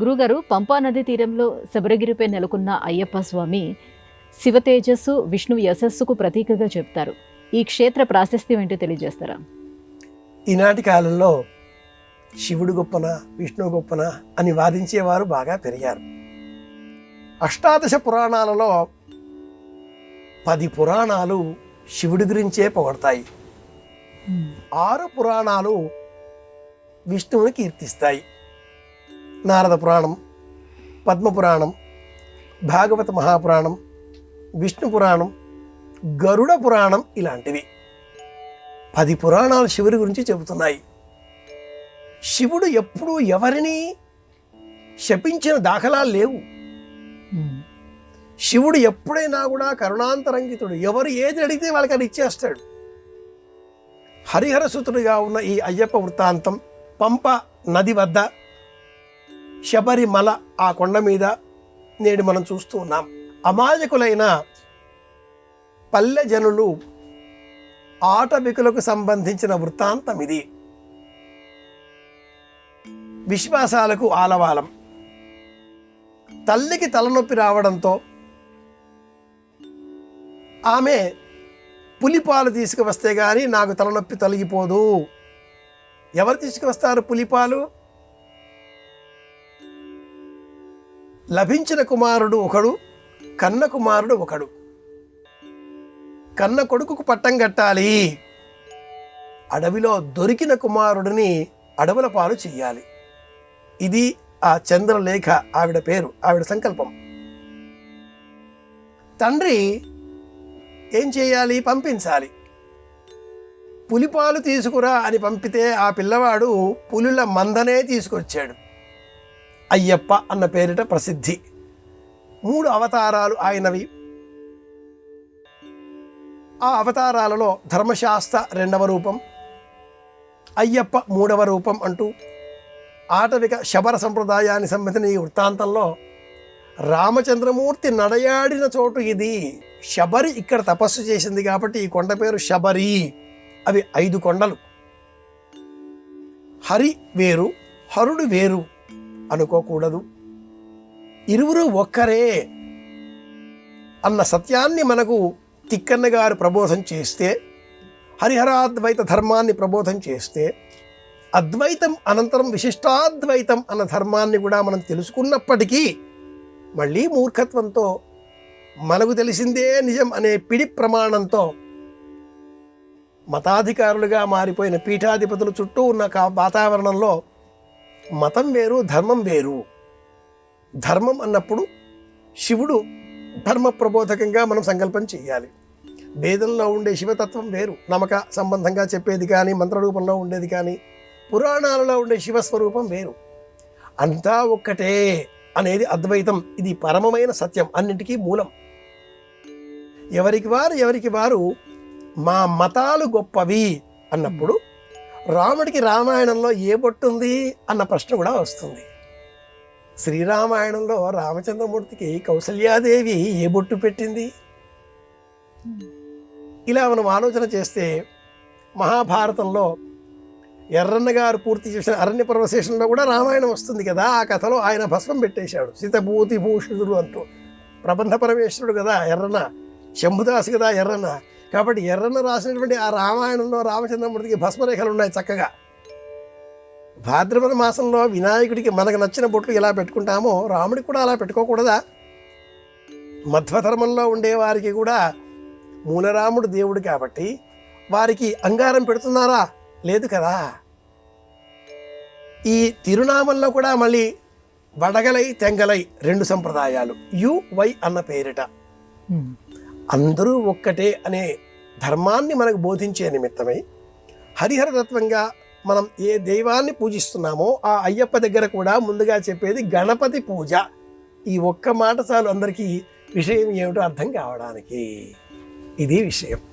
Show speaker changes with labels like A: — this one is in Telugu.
A: గురుగారు, పంపా నది తీరంలో శబరిగిరిపై నెలకొన్న అయ్యప్ప స్వామి శివ తేజస్సు, విష్ణు యశస్సుకు ప్రతీకగా చెప్తారు. ఈ క్షేత్ర ప్రాశస్త్యం ఏంటో తెలియజేస్తారా?
B: ఈనాటి కాలంలో శివుడు గొప్పన, విష్ణువు గొప్పన అని వాదించేవారు బాగా పెరిగారు. అష్టాదశ పురాణాలలో 10 పురాణాలు శివుడి గురించే పొగడతాయి. 6 పురాణాలు విష్ణువుని కీర్తిస్తాయి. నారద పురాణం, పద్మపురాణం, భాగవత మహాపురాణం, విష్ణు పురాణం, గరుడ పురాణం ఇలాంటివి 10 పురాణాలు శివుడి గురించి చెబుతున్నాయి. శివుడు ఎప్పుడూ ఎవరిని శపించిన దాఖలాలు లేవు. శివుడు ఎప్పుడైనా కూడా కరుణాంతరంగితుడు. ఎవరు ఏది అడిగితే వాళ్ళకి అది ఇచ్చేస్తాడు. హరిహరసుతుడిగా ఉన్న ఈ అయ్యప్ప వృత్తాంతం పంప నది వద్ద శబరిమల ఆ కొండ మీద నేడు మనం చూస్తూ ఉన్నాం. అమాయకులైన పల్లె జనులు ఆటవికులకు సంబంధించిన వృత్తాంతం ఇది. విశ్వాసాలకు ఆలవాలం. తల్లికి తలనొప్పి రావడంతో ఆమె పులిపాలు తీసుకువస్తే కానీ నాకు తలనొప్పి తొలగిపోదు. ఎవరు తీసుకువస్తారు పులిపాలు? లభించిన కుమారుడు ఒకడు, కన్న కుమారుడు ఒకడు. కన్న కొడుకుకు పట్టం కట్టాలి. అడవిలో దొరికిన కుమారుడిని అడవుల పాలు చెయ్యాలి. ఇది ఆ చంద్రలేఖ ఆవిడ పేరు, ఆవిడ సంకల్పం. తండ్రి ఏం చేయాలి? పంపించాలి. పులిపాలు తీసుకురా అని పంపితే ఆ పిల్లవాడు పులుల మందనే తీసుకొచ్చాడు. అయ్యప్ప అన్న పేరిట ప్రసిద్ధి. 3 అవతారాలు ఆయనవి. ఆ అవతారాలలో ధర్మశాస్త్ర 2వ రూపం, అయ్యప్ప 3వ రూపం అంటూ ఆటవిక శబర సంప్రదాయానికి సంబంధించిన ఈ వృత్తాంతంలో రామచంద్రమూర్తి నడయాడిన చోటు ఇది. శబరి ఇక్కడ తపస్సు చేసింది కాబట్టి ఈ కొండ పేరు శబరి. అవి 5 కొండలు. హరి వేరు, హరుడు వేరు అనుకోకూడదు. ఇరువురు ఒక్కరే అన్న సత్యాన్ని మనకు తిక్కన్న గారు ప్రబోధం చేస్తే, హరిహరాద్వైత ధర్మాన్ని ప్రబోధం చేస్తే, అద్వైతం అనంతరం విశిష్టాద్వైతం అన్న ధర్మాన్ని కూడా మనం తెలుసుకున్నప్పటికీ మళ్ళీ మూర్ఖత్వంతో మనకు తెలిసిందే నిజం అనే పిడి ప్రమాణంతో మతాధికారులుగా మారిపోయిన పీఠాధిపతుల చుట్టూ ఉన్న వాతావరణంలో మతం వేరు, ధర్మం వేరు. ధర్మం అన్నప్పుడు శివుడు ధర్మ ప్రబోధకంగా మనం సంకల్పం చేయాలి. వేదంలో ఉండే శివతత్వం వేరు, నమ్మక సంబంధంగా చెప్పేది కానీ, మంత్రరూపంలో ఉండేది కానీ, పురాణాలలో ఉండే శివస్వరూపం వేరు. అంతా ఒక్కటే అనేది అద్వైతం. ఇది పరమమైన సత్యం, అన్నింటికీ మూలం. ఎవరికి వారు మా మతాలు గొప్పవి అన్నప్పుడు రాముడికి రామాయణంలో ఏ బొట్టుంది అన్న ప్రశ్న కూడా వస్తుంది. శ్రీరామాయణంలో రామచంద్రమూర్తికి కౌసల్యాదేవి ఏ బొట్టు పెట్టింది? ఇలా మనం ఆలోచన చేస్తే మహాభారతంలో ఎర్రన్న గారు పూర్తి చేసిన అరణ్య పర్వశేషంలో కూడా రామాయణం వస్తుంది కదా. ఆ కథలో ఆయన భస్మం పెట్టేశాడు, శితభూతి భూషితుడు అంటూ. ప్రబంధ పరమేశ్వరుడు కదా ఎర్రన్న, శంభుదాసు కదా ఎర్రన్న. కాబట్టి ఎర్రన్న రాసినటువంటి ఆ రామాయణంలో రామచంద్రమూర్తికి భస్మరేఖలు ఉన్నాయి చక్కగా. భాద్రపద మాసంలో వినాయకుడికి మనకు నచ్చిన బొట్లు ఎలా పెట్టుకుంటామో రాముడికి కూడా అలా పెట్టుకోకూడదా? మధ్వధర్మంలో ఉండేవారికి కూడా మూలరాముడు దేవుడు కాబట్టి వారికి అంగారం పెడుతున్నారా? లేదు కదా. ఈ తిరునామల్లో కూడా మళ్ళీ వడగలై తెంగలై 2 సంప్రదాయాలు, UY అన్న పేరిట. అందరూ ఒక్కటే అనే ధర్మాన్ని మనకు బోధించే నిమిత్తమై హరిహరతత్వంగా మనం ఏ దైవాన్ని పూజిస్తున్నామో ఆ అయ్యప్ప దగ్గర కూడా ముందుగా చెప్పేది గణపతి పూజ. ఈ ఒక్క మాట చాలు అందరికీ విషయం ఏమిటో అర్థం కావడానికి. ఇది విషయం.